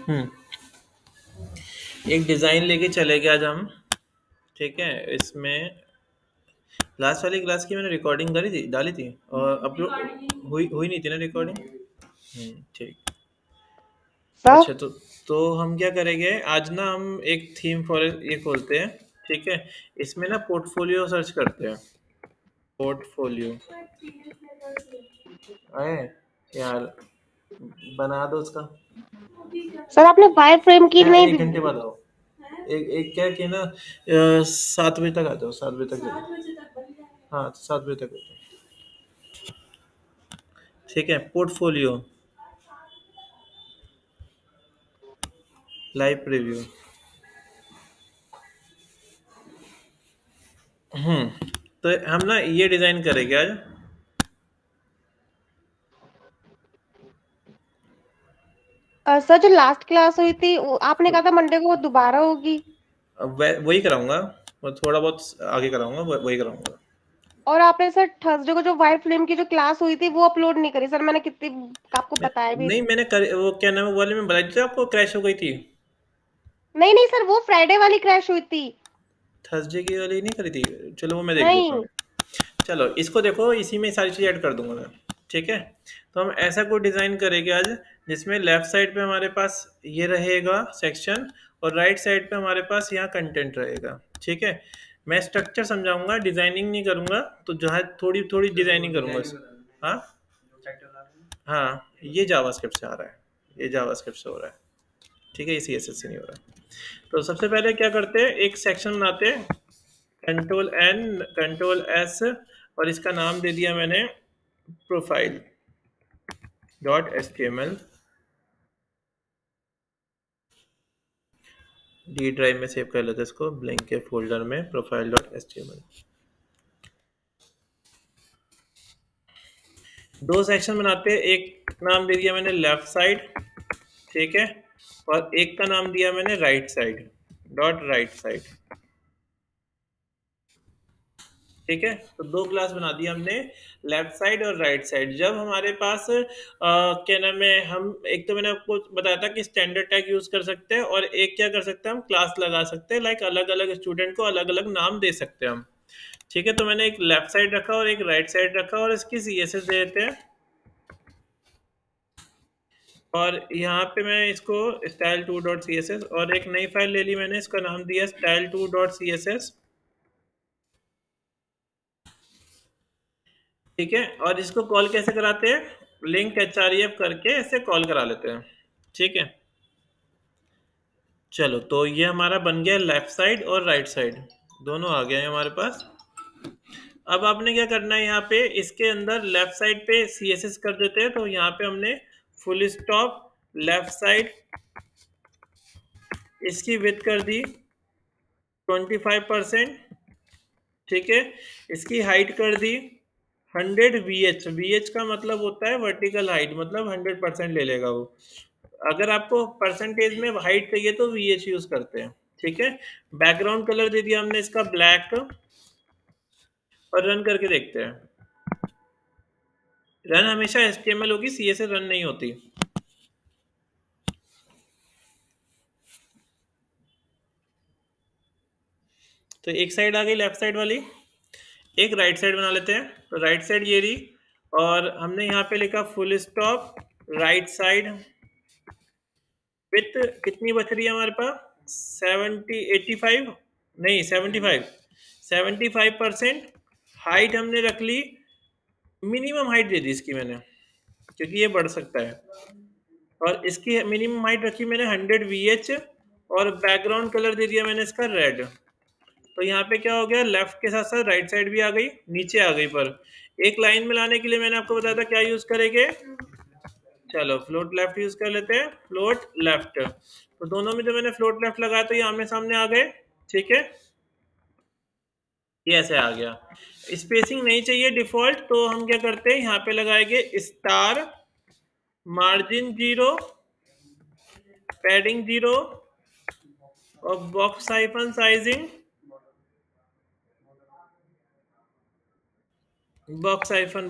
हम्म एक डिजाइन लेके चले गए आज हम। ठीक है, इसमें लास्ट वाली क्लास की मैंने रिकॉर्डिंग करी थी, डाली थी और अपलोड हुई हुई नहीं थी ना रिकॉर्डिंग। ठीक। सर। अच्छा, तो हम क्या करेंगे आज ना, हम एक थीम फॉर ये खोलते हैं। ठीक है, इसमें ना पोर्टफोलियो सर्च करते हैं। पोर्टफोलियो आए यार, बना दो उसका। सर आपने वायर फ्रेम की हाँ, नहीं एक दी। घंटे बाद आओ। एक एक क्या कि ना 7 बजे तक आ जाओ, 7 बजे तक। हाँ, तो 7 बजे तक आ जाओ। ठीक है, पोर्टफोलियो लाइव प्रीव्यू। तो हम ना ये डिजाइन करेंगे आज। सर जो लास्ट क्लास हुई थी आपने कहा था मंडे को वो दोबारा होगी। अब वही कराऊंगा, और थोड़ा बहुत आगे कराऊंगा, वही कराऊंगा। और आपने सर थर्सडे को जो वायर फ्रेम की जो क्लास हुई थी वो अपलोड नहीं करी सर, मैंने कितनी आपको बताया भी। नहीं, वो क्या नाम है, वो वाले में बताई थी आपको, क्रैश हो गई थी। नहीं नहीं सर, वो फ्राइडे वाली क्रैश हुई थी। थर्सडे की वाली नहीं करी थी। चलो वो मैं देख लेता नहीं। हूँ। चलो इसको देखो, इसी में सारी चीज़ ऐड कर दूंगा मैं। ठीक है, तो हम ऐसा कोई डिज़ाइन करेंगे आज जिसमें लेफ्ट साइड पे हमारे पास ये रहेगा सेक्शन, और राइट साइड पे हमारे पास यहाँ कंटेंट रहेगा। ठीक है, मैं स्ट्रक्चर समझाऊंगा, डिजाइनिंग नहीं करूंगा, तो जहाँ थोड़ी थोड़ी डिजाइनिंग करूंगा हाँ। हाँ, ये जावास्क्रिप्ट से आ रहा है, ये जावास्क्रिप्ट से हो रहा है। ठीक है, ये CSS से नहीं हो रहा है। तो सबसे पहले क्या करते हैं, एक सेक्शन बनाते हैं, Ctrl+N Ctrl+S, और इसका नाम दे दिया मैंने प्रोफाइल .html। डी ड्राइव में सेव कर लेते हैं इसको, ब्लिंक के फोल्डर में प्रोफाइल.html। दो सेक्शन बनाते हैं, एक नाम दे दिया मैंने लेफ्ट साइड। ठीक है, और एक का नाम दिया मैंने राइट साइड .राइट साइड। ठीक है, तो दो क्लास बना दी हमने, लेफ्ट साइड और राइट साइड। जब हमारे पास क्या नाम है, हम एक तो मैंने आपको बताया था कि स्टैंडर्ड टैग यूज कर सकते हैं, और एक क्या कर सकते हैं, हम क्लास लगा सकते हैं, लाइक अलग अलग स्टूडेंट को अलग अलग नाम दे सकते हैं हम। ठीक है, तो मैंने एक लेफ्ट साइड रखा और एक राइट साइड रखा, और इसकी CSS दे देते हैं। और यहाँ पे मैं इसको style2.css, और एक नई फाइल ले ली मैंने, इसका नाम दिया style2.css। ठीक है, और इसको कॉल कैसे कराते हैं, लिंक href करके ऐसे कॉल करा लेते हैं। ठीक है, चलो तो ये हमारा बन गया लेफ्ट साइड और राइट साइड, दोनों आ गए हैं हमारे पास। अब आपने क्या करना है, यहाँ पे इसके अंदर लेफ्ट साइड पे CSS कर देते हैं। तो यहाँ पे हमने फुल स्टॉप लेफ्ट साइड, इसकी विड्थ कर दी 25%। ठीक है, इसकी हाइट कर दी 100 VH। VH का मतलब होता है वर्टिकल हाइट, मतलब 100% ले लेगा वो। अगर आपको परसेंटेज में हाइट चाहिए तो VH यूज करते हैं। ठीक है, बैकग्राउंड कलर दे दिया हमने इसका ब्लैक, और रन करके देखते हैं। रन हमेशा HTML होगी, CSS रन नहीं होती। तो एक साइड आ गई लेफ्ट साइड वाली, एक राइट साइड बना लेते हैं। तो राइट साइड ये रही, और हमने यहाँ पे लिखा full stop right side, with कितनी बच रही है हमारे पास, 85 नहीं 75% हाइट हमने रख ली, मिनिमम हाइट दे दी इसकी मैंने, क्योंकि ये बढ़ सकता है। और इसकी मिनिमम हाइट रखी मैंने 100 VH, और बैकग्राउंड कलर दे दिया मैंने इसका रेड। तो यहाँ पे क्या हो गया, लेफ्ट के साथ साथ राइट साइड भी आ गई, नीचे आ गई। पर एक लाइन में लाने के लिए मैंने आपको बताया था क्या यूज करेंगे, चलो फ्लोट लेफ्ट यूज कर लेते हैं, फ्लोट लेफ्ट। तो दोनों में जो मैंने फ्लोट लेफ्ट लगाया तो ये आमने सामने आ गए। ठीक है, ये ऐसे आ गया। स्पेसिंग नहीं चाहिए डिफॉल्ट, तो हम क्या करते हैं, यहाँ पे लगाएंगे स्टार, मार्जिन 0, पैडिंग 0, और box hyphen sizing, box hyphen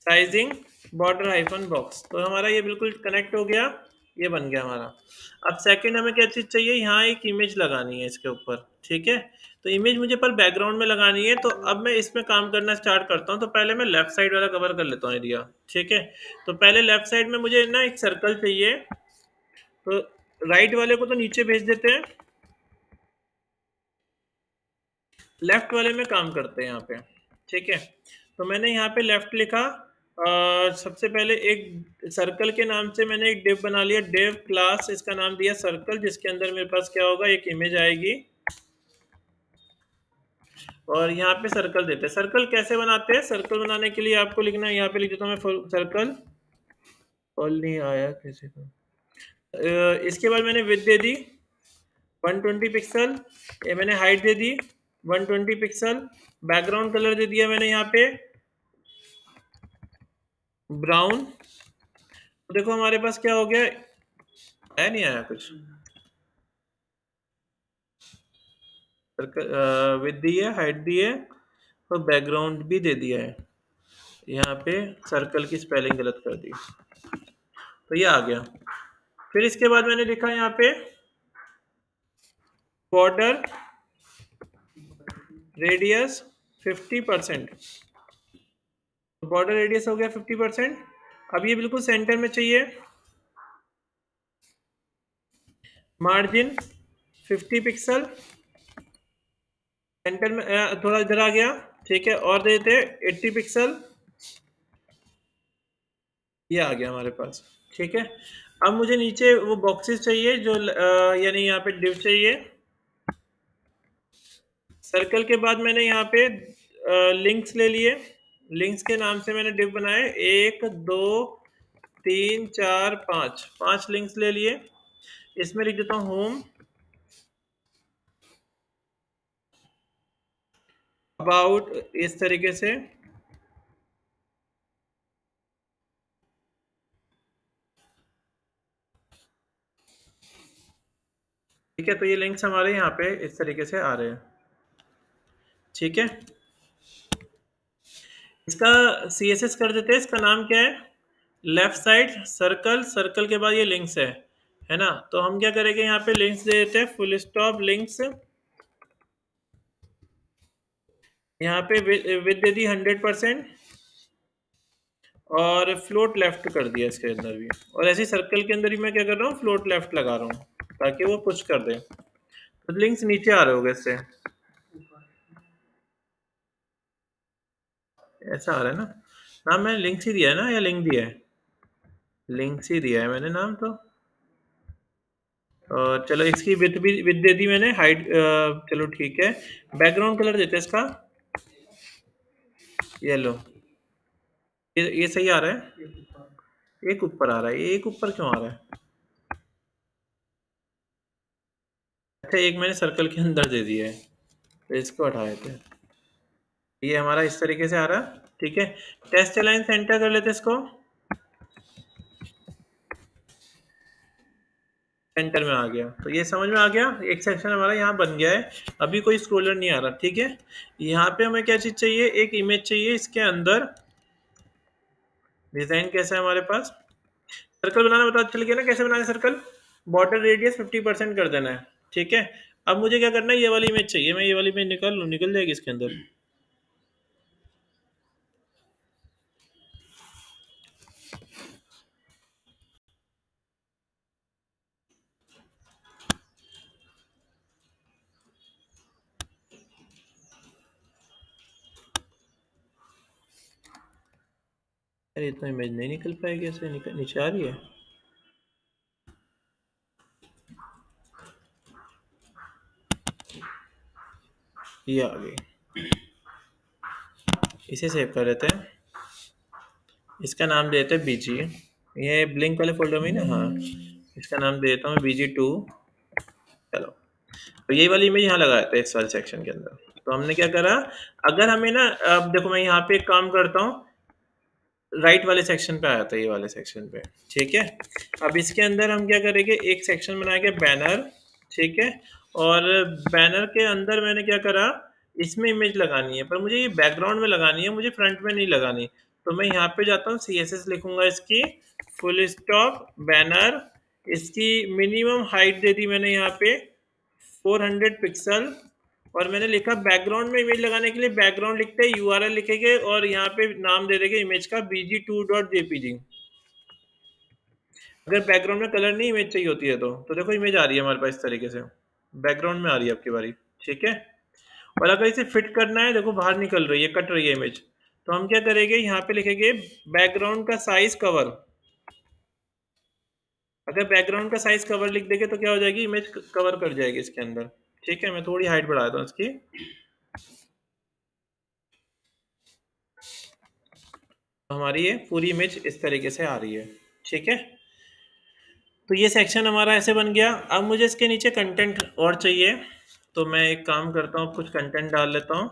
sizing border hyphen box. तो हमारा ये बिल्कुल कनेक्ट हो गया, ये बन गया हमारा। अब सेकंड हमें क्या चीज़ चाहिए, यहाँ एक इमेज लगानी है इसके ऊपर, ठीक है। तो इमेज मुझे पर बैकग्राउंड में लगानी है। तो अब मैं इसमें काम करना स्टार्ट करता हूँ। तो पहले मैं लेफ्ट साइड वाला कवर कर लेता हूँ एरिया, ठीक है। तो पहले लेफ्ट साइड में मुझे ना एक सर्कल चाहिए। तो राइट वाले को तो नीचे भेज देते हैं, लेफ्ट वाले में काम करते हैं यहाँ पे, ठीक है। तो मैंने यहाँ पे लेफ्ट लिखा। सबसे पहले एक सर्कल के नाम से मैंने एक डिव बना लिया, डिव क्लास, इसका नाम दिया सर्कल, जिसके अंदर मेरे पास क्या होगा, एक इमेज आएगी। और यहाँ पे सर्कल देते हैं। सर्कल कैसे बनाते हैं, सर्कल बनाने के लिए आपको लिखना है, यहाँ पे लिख देता हूँ मैं सर्कल। फुल नहीं आया किसी को। इसके बाद मैंने विड्थ दे दी 120 पिक्सल, ये मैंने हाइट दे दी 120 पिक्सल। बैकग्राउंड कलर दे दिया मैंने यहाँ पे ब्राउन। तो देखो हमारे पास क्या हो गया, है नहीं आया कुछ। विड्थ दी है, हाइट दी है और बैकग्राउंड भी दे दिया है। यहाँ पे सर्कल की स्पेलिंग गलत कर दी, तो ये आ गया। फिर इसके बाद मैंने लिखा यहाँ पे बॉर्डर रेडियस 50%। बॉर्डर रेडियस हो गया 50%। अब ये बिल्कुल सेंटर में चाहिए। मार्जिन 50 पिक्सल, सेंटर में थोड़ा इधर आ गया, ठीक है। और देते 80 पिक्सल, ये आ गया हमारे पास, ठीक है। अब मुझे नीचे वो बॉक्सेस चाहिए जो यानी यहाँ पे डिव चाहिए। सर्कल के बाद मैंने यहाँ पे लिंक्स ले लिए। लिंक्स के नाम से मैंने डिव बनाए 1 2 3 4 5, 5 लिंक्स ले लिए। इसमें लिख देता हूँ होम, अबाउट, इस तरीके से। ठीक है, तो ये लिंक्स हमारे यहाँ पे इस तरीके से आ रहे हैं, ठीक है। इसका CSS कर देते हैं। इसका नाम क्या है, लेफ्ट साइड सर्कल, सर्कल के बाद ये लिंक्स है ना। तो हम क्या करेंगे, यहाँ पे लिंक्स दे देते हैं, फुल स्टॉप लिंक्स। यहाँ पे विद दे दी 100% और फ्लोट लेफ्ट कर दिया इसके अंदर भी। और ऐसे सर्कल के अंदर ही मैं क्या कर रहा हूँ, फ्लोट लेफ्ट लगा रहा हूँ ताकि वो पुश कर दे। तो लिंक्स नीचे आ रहे होंगे इससे, ऐसा आ रहा है ना। नाम मैंने लिंक्स ही दिया है ना, या लिंक दिया है, लिंक्स ही दिया है मैंने नाम तो। और चलो इसकी विड्थ भी विड्थ दे दी मैंने, हाइट चलो ठीक है। बैकग्राउंड कलर देते हैं इसका येलो। ये सही आ रहा है, एक ऊपर आ रहा है, ये एक ऊपर क्यों आ रहा है। अच्छा, एक मैंने सर्कल के अंदर दे दिया है, तो इसको हटा देते हैं। ये हमारा इस तरीके से आ रहा है, ठीक है। टेस्ट लाइन सेंटर कर लेते हैं इसको, सेंटर में आ गया। तो ये समझ में आ गया, एक सेक्शन हमारा यहाँ बन गया है। अभी कोई स्क्रोलर नहीं आ रहा, ठीक है। यहाँ पे हमें क्या चीज़ चाहिए, एक इमेज चाहिए। इसके अंदर डिजाइन कैसा है हमारे पास, सर्कल बनाना पता चल गया ना कैसे बनाना है सर्कल। बॉर्डर रेडियस 50% कर देना है, ठीक है। अब मुझे क्या करना है, ये वाली इमेज चाहिए। मैं ये वाली इमेज निकाल लूँ, निकल जाएगी इसके अंदर। अरे इतना इमेज नहीं निकल पाएगी ऐसे, नीचे आ रही है। ये आ गई, इसे सेव कर लेते हैं। इसका नाम दे देते हैं BG। ये ब्लिंक वाले फोल्डर में ही ना, हाँ। इसका नाम दे देता हूँ BG2। चलो, तो ये वाली इमेज यहाँ लगा देते हैं इस वाले सेक्शन के अंदर। तो हमने क्या करा, अगर हमें ना, अब देखो मैं यहाँ पे एक काम करता हूँ, राइट वाले सेक्शन पे आया था, ये वाले सेक्शन पे, ठीक है। अब इसके अंदर हम क्या करेंगे, एक सेक्शन बनाएंगे बैनर, ठीक है। और बैनर के अंदर मैंने क्या करा, इसमें इमेज लगानी है, पर मुझे ये बैकग्राउंड में लगानी है, मुझे फ्रंट में नहीं लगानी। तो मैं यहाँ पे जाता हूँ, CSS लिखूंगा इसकी, फुल स्टॉप बैनर, इसकी मिनिमम हाइट दे दी मैंने यहाँ पे 400 पिक्सल, और मैंने लिखा बैकग्राउंड में इमेज लगाने के लिए बैकग्राउंड लिखते हैं, URL लिखेंगे और यहाँ पे नाम दे देंगे इमेज का bg2.jpg। अगर बैकग्राउंड में कलर नहीं इमेज चाहिए होती है तो देखो इमेज आ रही है हमारे पास इस तरीके से, बैकग्राउंड में आ रही है आपकी बारी, ठीक है। और अगर इसे फिट करना है, देखो बाहर निकल रही है, कट रही है इमेज, तो हम क्या करेंगे, यहाँ पे लिखेंगे बैकग्राउंड का साइज कवर। अगर बैकग्राउंड का साइज कवर लिख देंगे तो क्या हो जाएगी, इमेज कवर कर जाएगी इसके अंदर, ठीक है। मैं थोड़ी हाइट बढ़ा देता हूँ इसकी, हमारी ये पूरी इमेज इस तरीके से आ रही है, ठीक है। तो ये सेक्शन हमारा ऐसे बन गया। अब मुझे इसके नीचे कंटेंट और चाहिए, तो मैं एक काम करता हूँ, कुछ कंटेंट डाल लेता हूँ।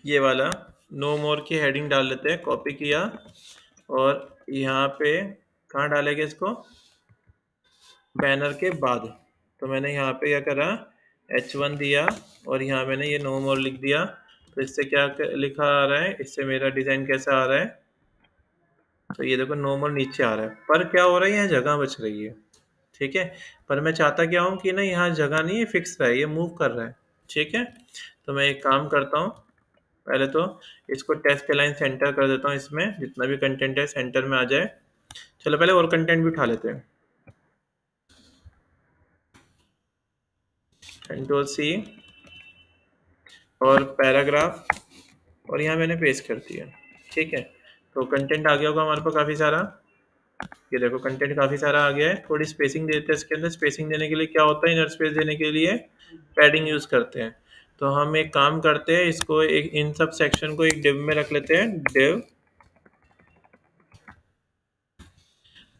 ये वाला नो मोर की हेडिंग डाल लेते हैं, कॉपी किया और यहाँ पे कहाँ डालेंगे इसको, बैनर के बाद। तो मैंने यहाँ पे क्या करा, H1 दिया और यहाँ मैंने ये नो मोर लिख दिया। तो इससे क्या लिखा आ रहा है, इससे मेरा डिज़ाइन कैसा आ रहा है, तो ये देखो नो मोर नीचे आ रहा है, पर क्या हो रहा है, यहाँ जगह बच रही है, ठीक है। पर मैं चाहता क्या हूँ कि ना यहाँ जगह नहीं है, फिक्स रहा है, ये मूव कर रहा है, ठीक है। तो मैं एक काम करता हूँ, पहले तो इसको टेस्ट अलाइन सेंटर कर देता हूँ, इसमें जितना भी कंटेंट है सेंटर में आ जाए। चलो पहले और कंटेंट भी उठा लेते हैं, Ctrl+C और पैराग्राफ, और यहाँ मैंने पेस्ट कर दिया, ठीक है। तो कंटेंट आ गया होगा हमारे पास काफ़ी सारा, ये देखो कंटेंट काफ़ी सारा आ गया है। थोड़ी स्पेसिंग देते हैं इसके अंदर, स्पेसिंग देने के लिए क्या होता है, इनर स्पेस देने के लिए पैडिंग यूज़ करते हैं। तो हम एक काम करते हैं, इसको एक इन सब सेक्शन को एक डिव में रख लेते हैं, डिव,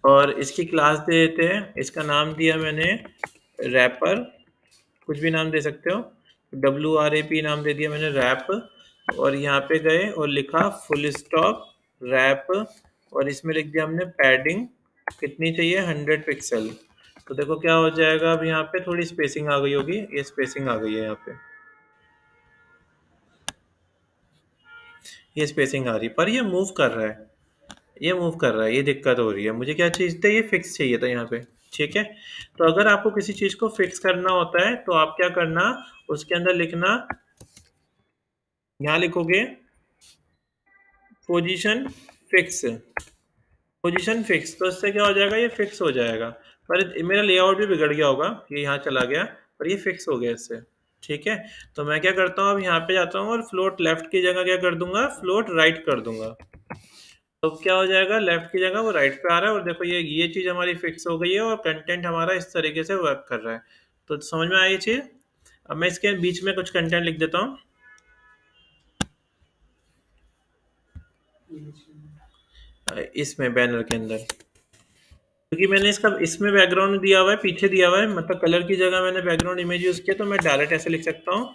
और इसकी क्लास दे देते हैं, इसका नाम दिया मैंने रैपर, कुछ भी नाम दे सकते हो, WRAP नाम दे दिया मैंने रैप, और यहाँ पे गए और लिखा फुल स्टॉप रैप, और इसमें लिख दिया हमने पैडिंग कितनी चाहिए, 100 पिक्सल। तो देखो क्या हो जाएगा, अब यहाँ पे थोड़ी स्पेसिंग आ गई होगी, ये स्पेसिंग आ गई है, यहाँ पे ये स्पेसिंग आ रही, पर ये मूव कर रहा है, ये मूव कर रहा है, ये दिक्कत हो रही है। मुझे क्या चीज़ था, ये फिक्स चाहिए था यहाँ पे, ठीक है। तो अगर आपको किसी चीज़ को फिक्स करना होता है तो आप क्या करना, उसके अंदर लिखना, यहाँ लिखोगे पोजीशन फिक्स, पोजीशन फिक्स, तो इससे क्या हो जाएगा, ये फिक्स हो जाएगा। पर मेरा लेआउट भी बिगड़ गया होगा, ये यहाँ चला गया, पर ये फिक्स हो गया इससे, ठीक है। तो मैं क्या करता हूँ, अब यहाँ पे जाता हूँ और फ्लोट लेफ्ट की जगह क्या कर दूंगा, फ्लोट राइट कर दूंगा। तो क्या हो जाएगा, लेफ्ट की जगह वो राइट पे आ रहा है, और देखो ये चीज़ हमारी फिक्स हो गई है और कंटेंट हमारा इस तरीके से वर्क कर रहा है। तो समझ में आई ये चीज़। अब मैं इसके बीच में कुछ कंटेंट लिख देता हूँ, इसमें बैनर के अंदर, क्योंकि मैंने इसका इसमें बैकग्राउंड दिया हुआ है, पीछे दिया हुआ है, मतलब कलर की जगह मैंने बैकग्राउंड इमेज यूज़ किया, तो मैं डायरेक्ट ऐसे लिख सकता हूँ,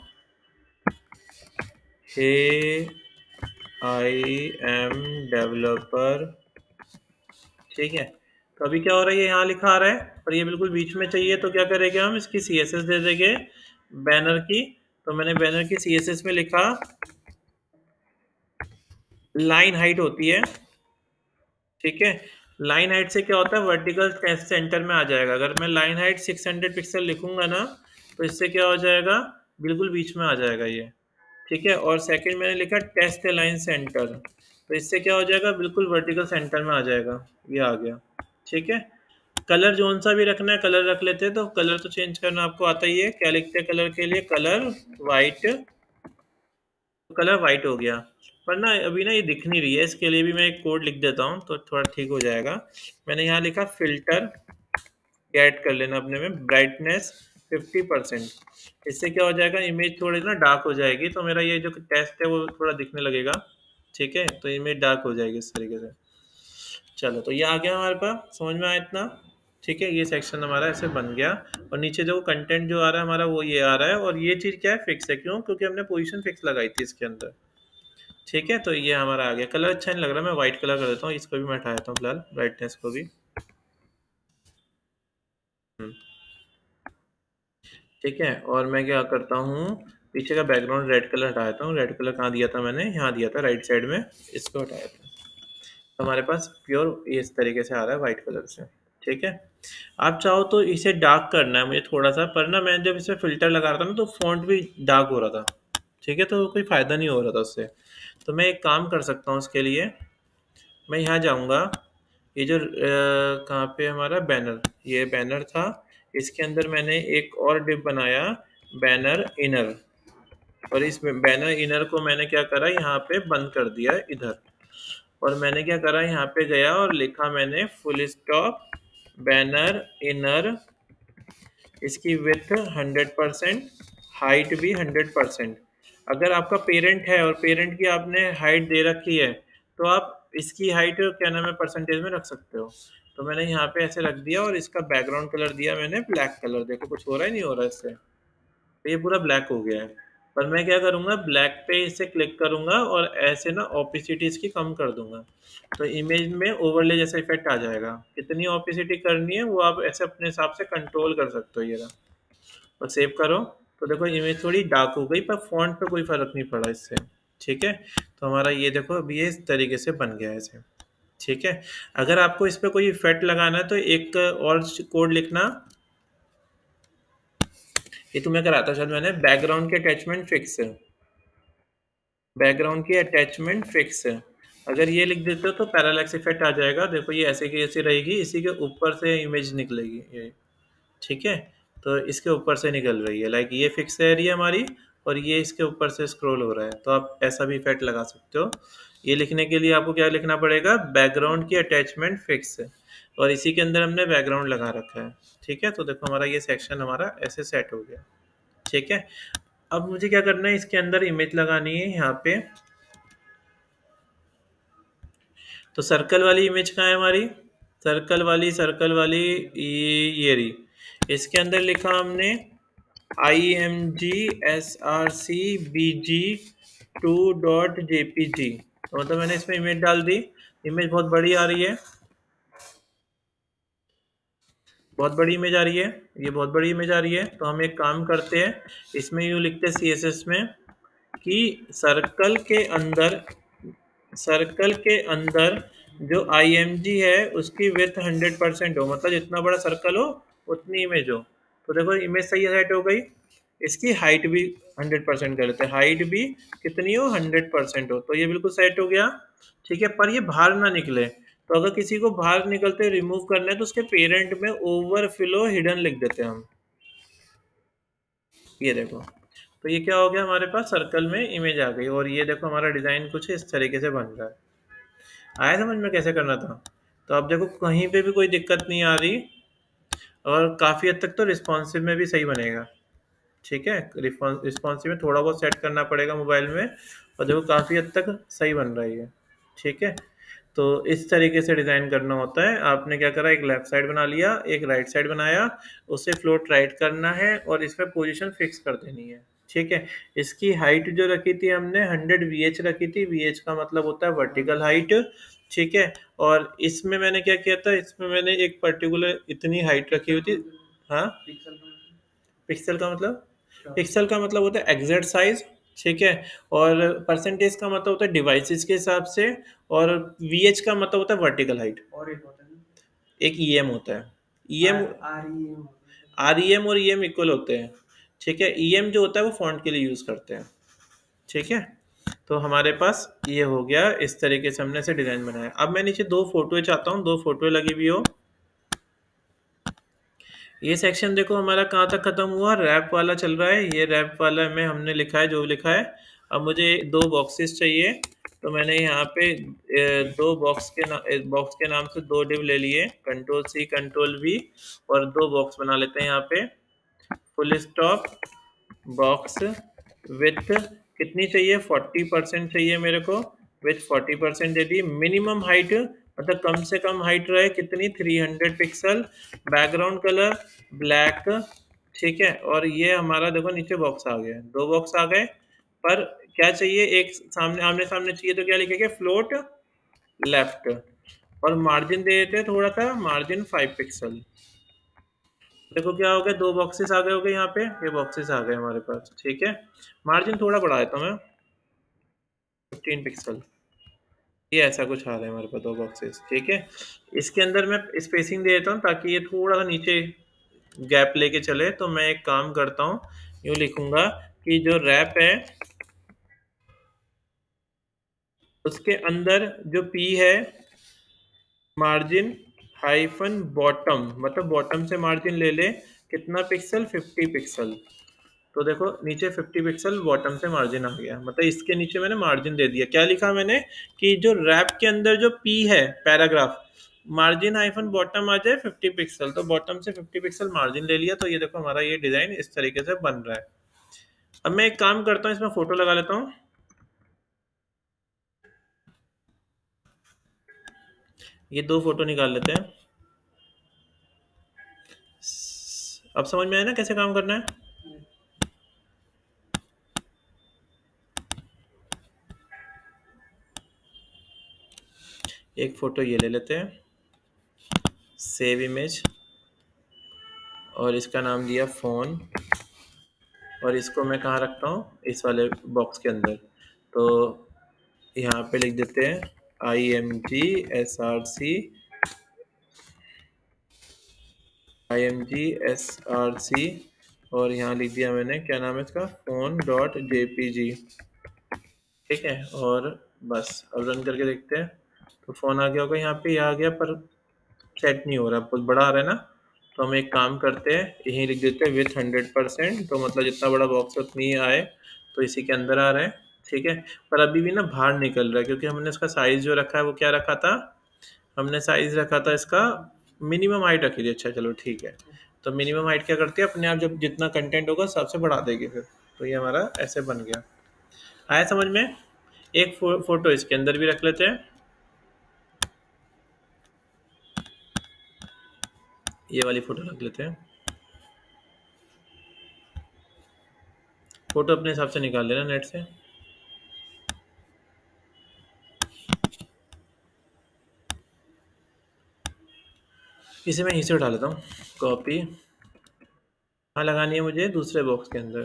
हे आई एम डेवलपर, ठीक है। तो अभी क्या हो रहा है, ये यहाँ लिखा आ रहा है, पर ये बिल्कुल बीच में चाहिए, तो क्या करेंगे हम, इसकी CSS दे देंगे बैनर की। तो मैंने बैनर की CSS में लिखा, लाइन हाइट होती है, ठीक है। लाइन हाइट से क्या होता है, वर्टिकल सेंटर में आ जाएगा। अगर मैं लाइन हाइट 600 पिक्सल लिखूंगा ना, तो इससे क्या हो जाएगा, बिल्कुल बीच में आ जाएगा ये, ठीक है। और सेकंड मैंने लिखा टेस्ट लाइन सेंटर, तो इससे क्या हो जाएगा, बिल्कुल वर्टिकल सेंटर में आ जाएगा, ये आ गया, ठीक है। कलर जोन सा भी रखना है, कलर रख लेते हैं, तो कलर तो चेंज करना आपको आता ही है, क्या लिखते हैं कलर के लिए, कलर वाइट, तो कलर वाइट हो गया। पर ना अभी ना ये दिख नहीं रही है, इसके लिए भी मैं एक कोड लिख देता हूँ तो थोड़ा ठीक हो जाएगा। मैंने यहाँ लिखा फिल्टर, ऐड कर लेना अपने में, ब्राइटनेस 50%, इससे क्या हो जाएगा, इमेज थोड़ी ना डार्क हो जाएगी, तो मेरा ये जो टेस्ट है वो थोड़ा दिखने लगेगा, ठीक है। तो इमेज डार्क हो जाएगी इस तरीके से। चलो तो ये आ गया हमारे पास, समझ में आया इतना, ठीक है। ये सेक्शन हमारा ऐसे बन गया, और नीचे जो कंटेंट जो आ रहा है हमारा वो ये आ रहा है, और ये चीज़ क्या है, फिक्स है, क्यों, क्योंकि हमने पोजीशन फिक्स लगाई थी इसके अंदर, ठीक है। तो ये हमारा आ गया। कलर अच्छा नहीं लग रहा, मैं व्हाइट कलर कर देता हूँ, इसको भी मैं हटा देता हूँ फिलहाल, ब्राइटनेस को भी, ठीक है। और मैं क्या करता हूँ, पीछे का बैकग्राउंड रेड कलर हटा देता हूँ। रेड कलर कहाँ दिया था मैंने, यहाँ दिया था राइट साइड में, इसको हटाया था। तो हमारे पास प्योर इस तरीके से आ रहा है वाइट कलर से। ठीक है। आप चाहो तो इसे डार्क करना है मुझे थोड़ा सा, पर ना मैं जब इसमें फिल्टर लगा रहा था ना तो फॉन्ट भी डार्क हो रहा था। ठीक है, तो कोई फ़ायदा नहीं हो रहा था उससे। तो मैं एक काम कर सकता हूँ उसके लिए, मैं यहाँ जाऊँगा, ये जो कहाँ पे हमारा बैनर, ये बैनर था, इसके अंदर मैंने एक और डिव बनाया, बैनर इनर। और इस बैनर इनर को मैंने क्या करा, यहाँ पे बंद कर दिया इधर। और मैंने क्या करा, यहाँ पे गया और लिखा मैंने फुल स्टॉप बैनर इनर, इसकी विड्थ 100%, हाइट भी 100%। अगर आपका पेरेंट है और पेरेंट की आपने हाइट दे रखी है, तो आप इसकी हाइट क्या नाम है परसेंटेज में रख सकते हो। तो मैंने यहाँ पे ऐसे रख दिया और इसका बैकग्राउंड कलर दिया मैंने ब्लैक कलर। देखो कुछ हो रहा है, नहीं हो रहा इससे, तो ये पूरा ब्लैक हो गया है। पर मैं क्या करूँगा, ब्लैक पे इसे क्लिक करूँगा और ऐसे ना ओपेसिटी इसकी कम कर दूंगा, तो इमेज में ओवरले जैसा इफेक्ट आ जाएगा। कितनी ओपेसिटी करनी है वो आप ऐसे अपने हिसाब से कंट्रोल कर सकते हो। ये रहा, और सेव करो तो देखो इमेज थोड़ी डार्क हो गई, पर फॉन्ट पे कोई फर्क नहीं पड़ा इससे। ठीक है, तो हमारा ये देखो अभी ये इस तरीके से बन गया है ऐसे। ठीक है, अगर आपको इस पर कोई इफेक्ट लगाना है तो एक और कोड लिखना, ये तुम्हें कराता शायद मैंने, बैकग्राउंड के अटैचमेंट फिक्स है, बैकग्राउंड की अटैचमेंट फिक्स है। अगर ये लिख देते हो तो पैरालैक्स इफेक्ट आ जाएगा। देखो ये ऐसे की ऐसी रहेगी, इसी के ऊपर से इमेज निकलेगी ये। ठीक है, तो इसके ऊपर से निकल रही है, लाइक ये फिक्स एरिया हमारी, और ये इसके ऊपर से स्क्रॉल हो रहा है। तो आप ऐसा भी इफेक्ट लगा सकते हो। ये लिखने के लिए आपको क्या लिखना पड़ेगा, बैकग्राउंड की अटैचमेंट फिक्स है, और इसी के अंदर हमने बैकग्राउंड लगा रखा है। ठीक है, तो देखो हमारा ये सेक्शन हमारा ऐसे सेट हो गया। ठीक है, अब मुझे क्या करना है, इसके अंदर इमेज लगानी है यहाँ पे। तो सर्कल वाली इमेज कहाँ है हमारी, सर्कल वाली ये रही। इसके अंदर लिखा हमने imgsrcbg2.jpg, तो मतलब मैंने इसमें इमेज डाल दी। इमेज बहुत बड़ी आ रही है, बहुत बड़ी इमेज आ रही है, ये बहुत बड़ी इमेज आ रही है। तो हम एक काम करते हैं, इसमें यूँ लिखते हैं CSS में कि सर्कल के अंदर जो img है उसकी विड्थ 100% हो, मतलब जितना बड़ा सर्कल हो उतनी इमेज हो। तो देखो इमेज सही सेट हो गई। इसकी हाइट भी 100% कर लेते हैं, हाइट भी कितनी हो, 100% हो, तो ये बिल्कुल सेट हो गया। ठीक है, पर ये बाहर ना निकले, तो अगर किसी को बाहर निकलते रिमूव करना है तो उसके पेरेंट में ओवरफ्लो हिडन लिख देते हैं हम। ये देखो, तो ये क्या हो गया, हमारे पास सर्कल में इमेज आ गई। और ये देखो हमारा डिज़ाइन कुछ इस तरीके से बन रहा है। आया समझ में कैसे करना था। तो अब देखो कहीं पे भी कोई दिक्कत नहीं आ रही, और काफ़ी हद तक तो रिस्पॉन्सिव में भी सही बनेगा। ठीक है, रिस्पॉन्सिव में थोड़ा बहुत सेट करना पड़ेगा मोबाइल में, और देखो काफ़ी हद तक सही बन रही है। ठीक है, तो इस तरीके से डिज़ाइन करना होता है। आपने क्या करा, एक लेफ्ट साइड बना लिया, एक राइट साइड बनाया, उसे फ्लोट राइट करना है और इसमें पोजीशन फिक्स कर देनी है। ठीक है, इसकी हाइट जो रखी थी हमने 100 VH रखी थी, VH का मतलब होता है वर्टिकल हाइट। ठीक है, और इसमें मैंने क्या किया था, इसमें मैंने एक पर्टिकुलर इतनी हाइट रखी हुई थी। हाँ, पिक्सल का मतलब, पिक्सल का मतलब होता है एग्जैक्ट साइज। ठीक है, और परसेंटेज का मतलब होता है डिवाइसेस के हिसाब से, और VH का मतलब होता है वर्टिकल हाइट। और एक होता है, एक EM होता है, EM REM और EM इक्वल होते हैं। ठीक है, EM जो होता है वो फॉन्ट के लिए यूज़ करते हैं। ठीक है, तो हमारे पास ये हो गया, इस तरीके से हमने इसे डिज़ाइन बनाया। अब मैं नीचे दो फोटोएं चाहता हूँ, दो फोटोएं लगी हुई हो। ये सेक्शन देखो हमारा कहाँ तक खत्म हुआ, रैप वाला चल रहा है। ये रैप वाला में हमने लिखा है जो लिखा है। अब मुझे दो बॉक्सेस चाहिए, तो मैंने यहाँ पे दो बॉक्स के नाम से दो डिव ले लिए, Ctrl+C Ctrl+V, और दो बॉक्स बना लेते हैं यहाँ पे। फुल स्टॉप बॉक्स विथ कितनी चाहिए, 40% चाहिए मेरे को, with 40% they the. Minimum height मतलब कम से कम हाइट रहे कितनी, 300 पिक्सल। Background colour black. ठीक है, और ये हमारा देखो नीचे बॉक्स आ गया, दो बॉक्स आ गए। पर क्या चाहिए, एक सामने आमने सामने चाहिए, तो क्या लिखेंगे, फ्लोट लेफ्ट। और मार्जिन दे देते हैं थोड़ा सा, मार्जिन 5 पिक्सल। देखो क्या हो गया, 2 बॉक्सेस आ गए हो गए यहाँ पे, ये बॉक्सेस आ गए हमारे पास, ठीक है। मार्जिन थोड़ा बढ़ा देता हूँ मैं, 15 पिक्सल, ये ऐसा कुछ आ रहा है हमारे पास 2 बॉक्सेस, ठीक है। इसके अंदर मैं स्पेसिंग दे देता हूँ ताकि ये थोड़ा सा नीचे गैप लेके चले। तो मैं एक काम करता हूँ, यूँ लिखूंगा कि जो रैप है उसके अंदर जो पी है, मार्जिन हाइफन बॉटम, मतलब बॉटम से मार्जिन ले ले, कितना पिक्सल, 50 पिक्सल। तो देखो नीचे 50 पिक्सल बॉटम से मार्जिन आ गया, मतलब इसके नीचे मैंने मार्जिन दे दिया। क्या लिखा मैंने कि जो रैप के अंदर जो पी है पैराग्राफ, मार्जिन हाइफन बॉटम आ जाए 50 पिक्सल, तो बॉटम से 50 पिक्सल मार्जिन ले लिया। तो ये देखो हमारा ये डिजाइन इस तरीके से बन रहा है। अब मैं एक काम करता हूँ, इसमें फोटो लगा लेता हूँ। ये 2 फोटो निकाल लेते हैं। अब समझ में आया ना कैसे काम करना है। एक फोटो ये ले लेते हैं, सेव इमेज, और इसका नाम दिया फ़ोन, और इसको मैं कहाँ रखता हूँ, इस वाले बॉक्स के अंदर। तो यहाँ पे लिख देते हैं IMG SRC, और यहाँ लिख दिया मैंने, क्या नाम है इसका, phone.jpg, ठीक है। और बस अब रन करके देखते हैं। तो फ़ोन आ गया होगा यहाँ पे, ये आ गया, पर सेट नहीं हो रहा, बहुत बड़ा आ रहा है ना। तो हम एक काम करते हैं, यहीं लिख देते हैं विथ 100%, तो मतलब जितना बड़ा बॉक्स है उतनी ही आए, तो इसी के अंदर आ रहा है, ठीक है। पर अभी भी ना बाहर निकल रहा है, क्योंकि हमने इसका साइज़ जो रखा है वो क्या रखा था, हमने साइज़ रखा था इसका, मिनिमम हाइट रखी थी। अच्छा चलो ठीक है। तो मिनिमम हाइट क्या करती है, अपने आप जब जितना कंटेंट होगा सबसे बढ़ा देगी फिर। तो ये हमारा ऐसे बन गया। आया समझ में। एक फोटो इसके अंदर भी रख लेते हैं, ये वाली फोटो रख लेते हैं। फोटो अपने हिसाब से निकाल लेना नेट से। इसे मैं यहीं से उठा लेता हूँ, कॉपी, कहाँ लगानी है मुझे, दूसरे बॉक्स के अंदर।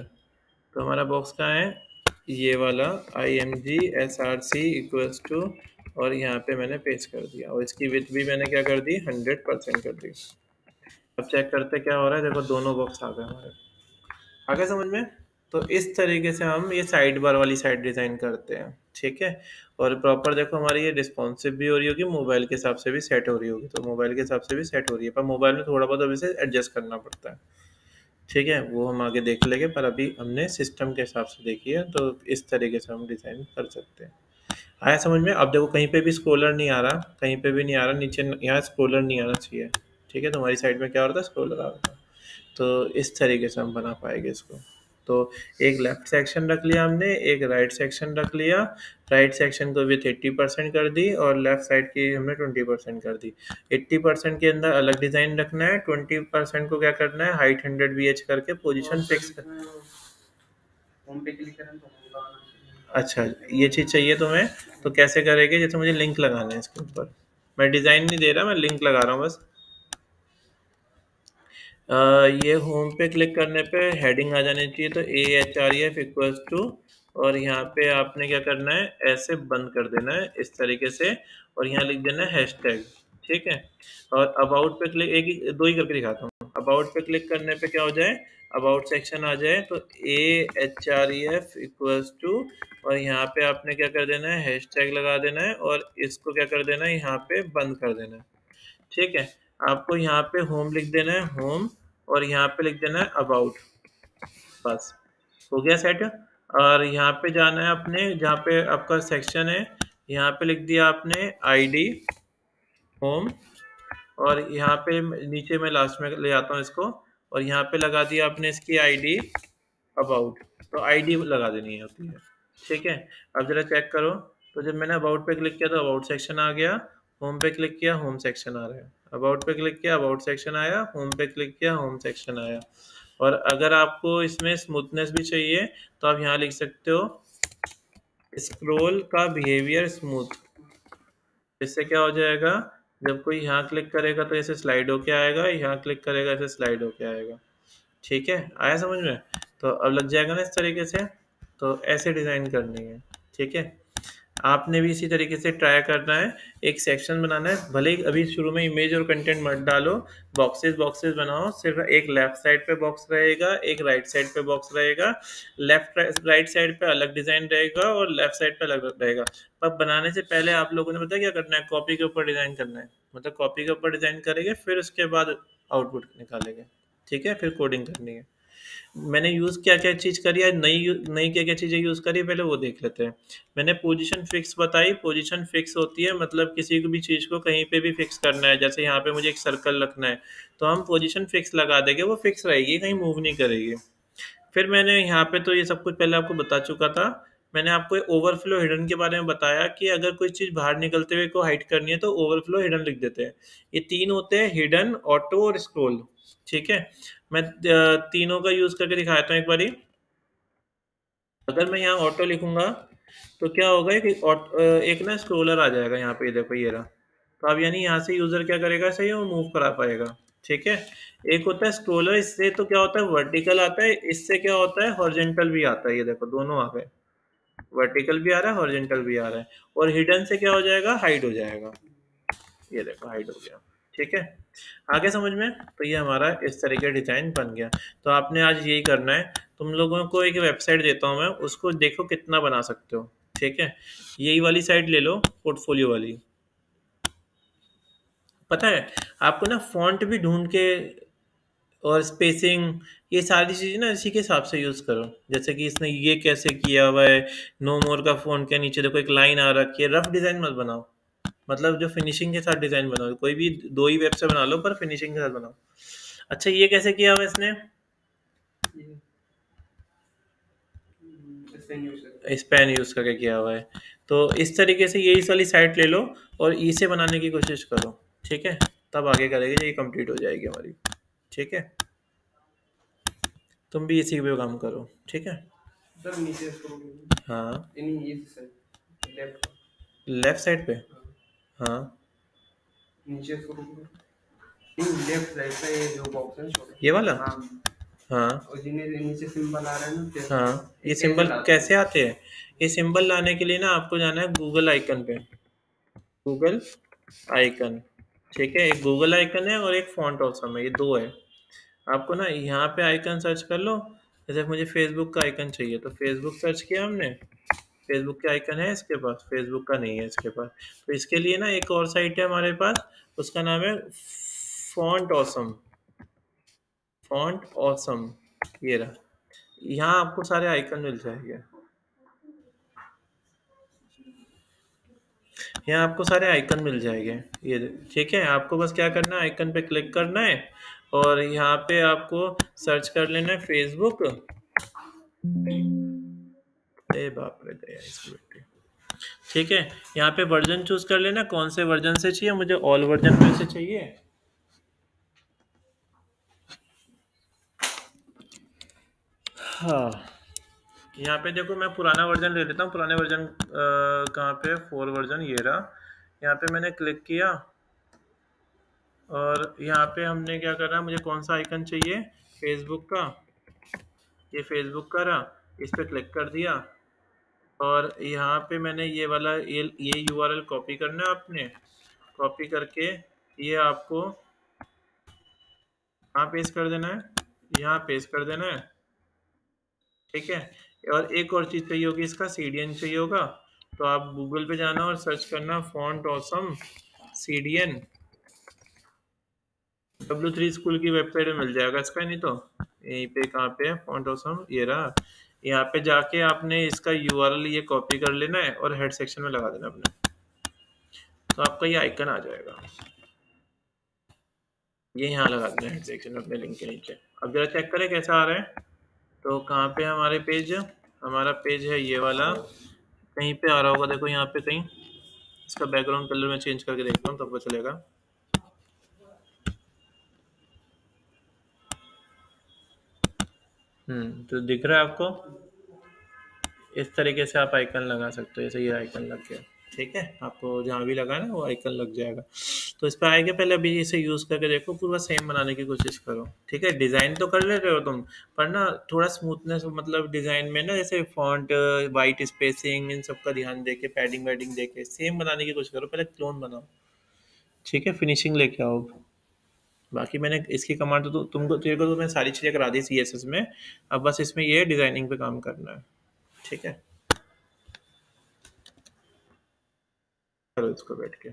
तो हमारा बॉक्स कहाँ है, ये वाला IMG SRC इक्वल्स टू, और यहाँ पे मैंने पेस्ट कर दिया, और इसकी विड्थ भी मैंने क्या कर दी, 100% कर दी। अब चेक करते क्या हो रहा है, देखो दोनों बॉक्स आ गए हमारे, आ गए समझ में। तो इस तरीके से हम ये साइड बार वाली साइड डिज़ाइन करते हैं, ठीक है। और प्रॉपर देखो हमारी ये रिस्पॉन्सिव भी हो रही होगी, मोबाइल के हिसाब से भी सेट हो रही होगी, तो मोबाइल के हिसाब से भी सेट हो रही है, पर मोबाइल में थोड़ा बहुत अभी से एडजस्ट करना पड़ता है, ठीक है। वो हम आगे देख लेंगे, पर अभी हमने सिस्टम के हिसाब से देखी है, तो इस तरीके से हम डिज़ाइन कर सकते हैं। आया समझ में। अब देखो कहीं पे भी स्क्रॉलर नहीं आ रहा, कहीं पे भी नहीं आ रहा, नीचे यहाँ स्क्रॉलर नहीं आना चाहिए, ठीक है। तुम्हारी साइड में क्या हो रहा था, स्क्रॉलर आ रहा था। तो इस तरीके से हम बना पाएंगे इसको। तो एक लेफ्ट सेक्शन रख लिया हमने, एक राइट सेक्शन रख लिया। राइट सेक्शन को विथ 80% कर दी, और लेफ्ट साइड की हमने 20% कर दी। 80% के अंदर अलग डिज़ाइन रखना है, 20% को क्या करना है, हाइट 100 VH करके पोजीशन फिक्स कर। अच्छा ये चीज़ चाहिए तुम्हें, तो कैसे करेंगे, जैसे मुझे लिंक लगाना है इसके ऊपर, मैं डिज़ाइन नहीं दे रहा, मैं लिंक लगा रहा हूँ बस। ये होम पे क्लिक करने पे हेडिंग आ जानी चाहिए, तो AHREF इक्वल्स टू, और यहाँ पे आपने क्या करना है, ऐसे बंद कर देना है इस तरीके से, और यहाँ लिख देना है हैशटैग, ठीक है। और अबाउट पे क्लिक, एक ही दो ही करके दिखाता हूँ। अबाउट पे क्लिक करने पे क्या हो जाए, अबाउट सेक्शन आ जाए, तो AHREF इक्वल्स टू, और यहाँ पे आपने क्या कर देना है, हैशटैग लगा देना है, और इसको क्या कर देना है, यहाँ पे बंद कर देना है, ठीक है। आपको यहाँ पे होम लिख देना है, होम, और यहाँ पे लिख देना है अबाउट, बस हो गया सेट। और यहाँ पे जाना है अपने, जहाँ पे आपका सेक्शन है, यहाँ पे लिख दिया आपने ID होम, और यहाँ पे नीचे मैं लास्ट में ले आता हूँ इसको, और यहाँ पे लगा दिया आपने इसकी ID अबाउट, तो ID लगा देनी होती है, ठीक है। अब जरा चेक करो, तो जब मैंने अबाउट पे क्लिक किया तो अबाउट सेक्शन आ गया, होम पे क्लिक किया होम सेक्शन आ रहा है, अबाउट पे क्लिक किया अबाउट सेक्शन आया, होम पे क्लिक किया होम सेक्शन आया। और अगर आपको इसमें स्मूथनेस भी चाहिए, तो आप यहाँ लिख सकते हो स्क्रॉल का बिहेवियर स्मूथ, इससे क्या हो जाएगा, जब कोई यहाँ क्लिक करेगा तो ऐसे स्लाइड होके आएगा, यहाँ क्लिक करेगा ऐसे स्लाइड होके आएगा। ठीक है, आया समझ में? तो अब लग जाएगा ना इस तरीके से। तो ऐसे डिज़ाइन करनी है। ठीक है, आपने भी इसी तरीके से ट्राई करना है। एक सेक्शन बनाना है, भले ही अभी शुरू में इमेज और कंटेंट मत डालो, बॉक्सेस बॉक्सेस बनाओ। सिर्फ एक लेफ्ट साइड पे बॉक्स रहेगा, एक राइट साइड पे बॉक्स रहेगा। लेफ्ट राइट साइड पे अलग डिज़ाइन रहेगा और लेफ्ट साइड पे अलग रहेगा। पर बनाने से पहले आप लोगों ने पता क्या करना है, कॉपी के ऊपर डिज़ाइन करना है। मतलब कॉपी के ऊपर डिज़ाइन करेंगे, फिर उसके बाद आउटपुट निकालेंगे। ठीक है, फिर कोडिंग करनी है। मैंने यूज़ क्या क्या चीज़ करी है, नई नई क्या क्या चीज़ें यूज़ करी है, पहले वो देख लेते हैं। मैंने पोजीशन फिक्स बताई। पोजीशन फिक्स होती है मतलब किसी को भी चीज़ को कहीं पे भी फिक्स करना है। जैसे यहाँ पे मुझे एक सर्कल रखना है, तो हम पोजीशन फिक्स लगा देंगे, वो फिक्स रहेगी, कहीं मूव नहीं करेगी। फिर मैंने यहाँ पे तो ये सब कुछ पहले आपको बता चुका था। मैंने आपको ओवरफ्लो हिडन के बारे में बताया कि अगर कोई चीज़ बाहर निकलते हुए को हाइड करनी है तो ओवरफ्लो हिडन लिख देते हैं। ये तीन होते हैं, हिडन, ऑटो और स्क्रॉल। ठीक है, मैं तीनों का यूज़ करके दिखाता हूँ एक बारी। अगर मैं यहाँ ऑटो लिखूंगा तो क्या होगा कि एक ना स्क्रोलर आ जाएगा यहाँ पे, ये देखो ये रहा। तो अब यानी यहाँ से यूज़र क्या करेगा, सही वो मूव करा पाएगा। ठीक है, एक होता है स्क्रोलर, इससे तो क्या होता है वर्टिकल आता है, इससे क्या होता है हॉरिजॉन्टल भी आता है। ये देखो दोनों आ गए, वर्टिकल भी आ रहा है, हॉरिजॉन्टल भी आ रहा है। और हिडन से क्या हो जाएगा, हाइड हो जाएगा। ये देखो हाइड हो गया। ठीक है, आगे समझ में? तो ये हमारा इस तरीके डिजाइन बन गया। तो आपने आज यही करना है। तुम लोगों को एक वेबसाइट देता हूँ मैं, उसको देखो कितना बना सकते हो। ठीक है, यही वाली साइट ले लो, पोर्टफोलियो वाली। पता है आपको ना, फॉन्ट भी ढूंढ के और स्पेसिंग, ये सारी चीज़ें ना इसी के हिसाब से यूज़ करो। जैसे कि इसने ये कैसे किया हुआ है, नो मोर का फ़ॉन्ट के नीचे देखो एक लाइन आ रखी है। रफ डिज़ाइन मत बनाओ, मतलब जो फिनिशिंग के साथ डिज़ाइन बनाओ। कोई भी दो ही वेब से बना लो, पर फिनिशिंग के साथ बनाओ। अच्छा, ये कैसे किया हुआ इसने, स्पैन यूज़ करके किया हुआ है। तो इस तरीके से ये इस वाली साइट ले लो और इसे बनाने की कोशिश करो। ठीक है, तब आगे करेंगे, ये कंप्लीट हो जाएगी हमारी। ठीक है, तुम भी इसी पे काम करो। ठीक है सर नीचे हाँ, लेफ्ट लेफ्ट साइड पे। हाँ, नीचे लेफ्ट साइड पे ये जो बॉक्स है छोटा, ये वाला। हाँ हाँ और जिन्हें नीचे सिंबल आ रहे हैं ना, हाँ, ये सिंबल कैसे आते हैं? ये सिंबल लाने के लिए ना आपको जाना है गूगल आइकन पे, गूगल आइकन। ठीक है, एक गूगल आइकन है और एक फॉन्ट ऑसम है, ये दो है। आपको ना यहाँ पे आइकन सर्च कर लो। जैसे मुझे फेसबुक का आइकन चाहिए, तो फेसबुक सर्च किया हमने, फेसबुक के आइकन है इसके पास, फेसबुक का नहीं है इसके पास। तो इसके लिए ना एक और साइट है हमारे पास, उसका नाम है फॉन्ट ऑसम। फॉन्ट ऑसम, ये रहा। यहाँ आपको सारे आइकन मिल जाएंगे, यहाँ आपको सारे आइकन मिल जाएंगे ये। ठीक है, आपको बस क्या करना है, आइकन पे क्लिक करना है और यहाँ पे आपको सर्च कर लेना है फेसबुक। ए बाप रे गया इसकी बेटी। ठीक है, यहाँ पे वर्जन चूज कर लेना, कौन से वर्जन से चाहिए। मुझे ऑल वर्जन में से चाहिए। हाँ, यहाँ पे देखो मैं पुराना वर्जन ले लेता हूँ। पुराने वर्जन कहाँ पे, 4 वर्जन, ये रहा। यहाँ पे मैंने क्लिक किया और यहाँ पे हमने क्या करना है, मुझे कौन सा आइकन चाहिए, फेसबुक का। ये फेसबुक का रहा, इस पर क्लिक कर दिया और यहाँ पे मैंने ये वाला ये यूआरएल कॉपी करना है आपने। कॉपी करके ये आपको यहाँ पेस्ट कर देना है, यहाँ पेस्ट कर देना है। ठीक है, और एक और चीज़ चाहिए होगी, इसका सीडीएन चाहिए होगा। तो आप गूगल पे जाना और सर्च करना font awesome CDN. W3 school की वेबसाइट में मिल जाएगा इसका, नहीं तो यहीं पे कहाँ पे है फॉन्ट ऑसम, ये रहा। यहाँ पे जाके आपने इसका यूआरएल ये कॉपी कर लेना है और हेड सेक्शन में लगा देना अपने, तो आपका ये आइकन आ जाएगा। ये यहाँ लगा देना हेड सेक्शन में अपने लिंक के नीचे। अब जरा चेक करें कैसा आ रहा है। तो कहाँ पे हमारे पेज, हमारा पेज है ये वाला, कहीं पे आ रहा होगा देखो यहाँ पे कहीं। इसका बैकग्राउंड कलर में चेंज करके देखता हूँ तब पता चलेगा। तो दिख रहा है आपको, इस तरीके से आप आइकन लगा सकते हो। जैसे ये आइकन लग गया। ठीक है, आपको जहाँ भी लगा ना वो आइकन लग जाएगा। तो इस पर आएगा, पहले अभी इसे यूज़ करके देखो, पूरा सेम बनाने की कोशिश करो, ठीक है। डिज़ाइन तो कर ले रहे हो तुम, पर ना थोड़ा स्मूथनेस, मतलब डिज़ाइन में ना जैसे फॉन्ट, वाइट स्पेसिंग, इन सब का ध्यान देके, पैडिंग वैडिंग देके सेम बनाने की कोशिश करो। पहले क्लोन बनाओ, ठीक है, फिनिशिंग लेके आओ। बाकी मैंने इसकी कमांड तो तुमको, तेरे को तो मैं सारी चीज़ें करा दी CSS में, अब बस इसमें ये डिज़ाइनिंग पे काम करना है, ठीक है। चलो इसको बैठ के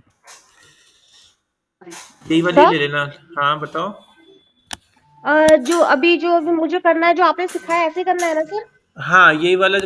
यही वाली सर ले लेना। हाँ बताओ। जो अभी मुझे करना है, जो आपने सिखाया ऐसे करना है ना सर? हाँ यही वाला